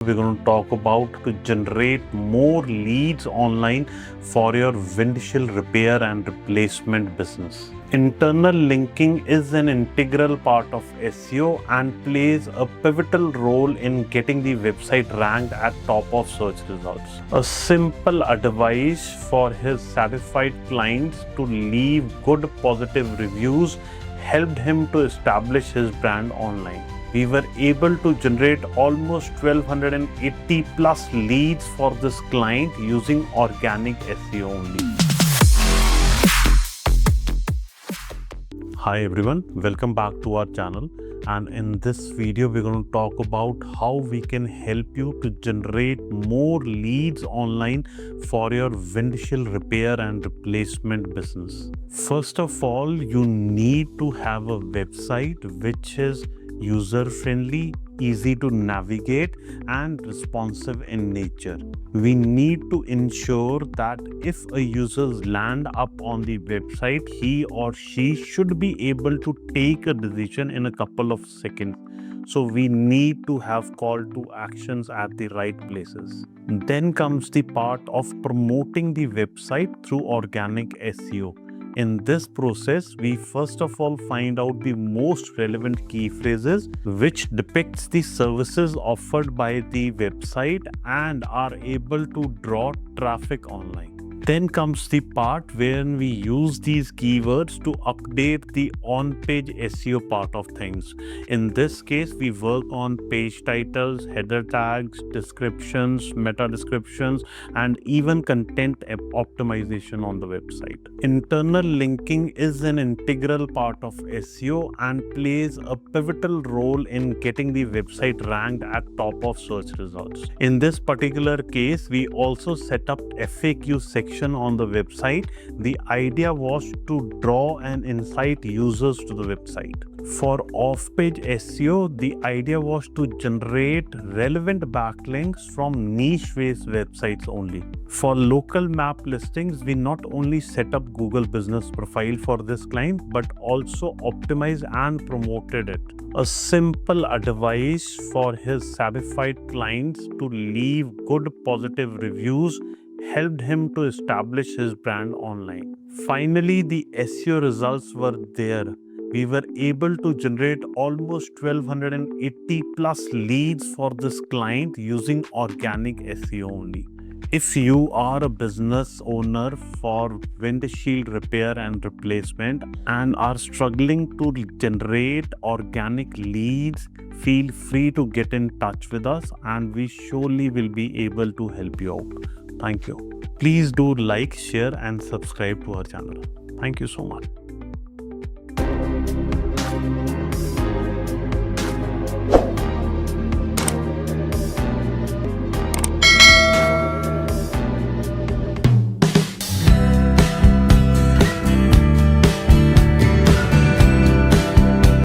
We're going to talk about to generate more leads online for your windshield repair and replacement business. Internal linking is an integral part of SEO and plays a pivotal role in getting the website ranked at top of search results. A simple advice for his satisfied clients to leave good positive reviews helped him to establish his brand online. We were able to generate almost 1280 plus leads for this client using organic SEO only. Hi everyone, welcome back to our channel, and in this video we're going to talk about how we can help you to generate more leads online for your windshield repair and replacement business. First of all, you need to have a website which is user-friendly, easy to navigate and responsive in nature. We need to ensure that if a user lands up on the website, he or she should be able to take a decision in a couple of seconds. So we need to have call to actions at the right places. Then comes the part of promoting the website through organic SEO. In this process, we first of all find out the most relevant key phrases which depicts the services offered by the website and are able to draw traffic online. Then comes the part wherein we use these keywords to update the on-page SEO part of things. In this case, we work on page titles, header tags, descriptions, meta descriptions, and even content optimization on the website. Internal linking is an integral part of SEO and plays a pivotal role in getting the website ranked at top of search results. In this particular case, we also set up FAQ section on the website. The idea was to draw and incite users to the website. For off-page SEO, the idea was to generate relevant backlinks from niche-based websites only. For local map listings, we not only set up Google Business Profile for this client, but also optimized and promoted it. A simple advice for his satisfied clients to leave good positive reviews helped him to establish his brand online. Finally, the SEO results were there. We were able to generate almost 1280 plus leads for this client using organic SEO only. If you are a business owner for windshield repair and replacement and are struggling to generate organic leads, feel free to get in touch with us and we surely will be able to help you out. Thank you. Please do like, share and subscribe to our channel. Thank you so much.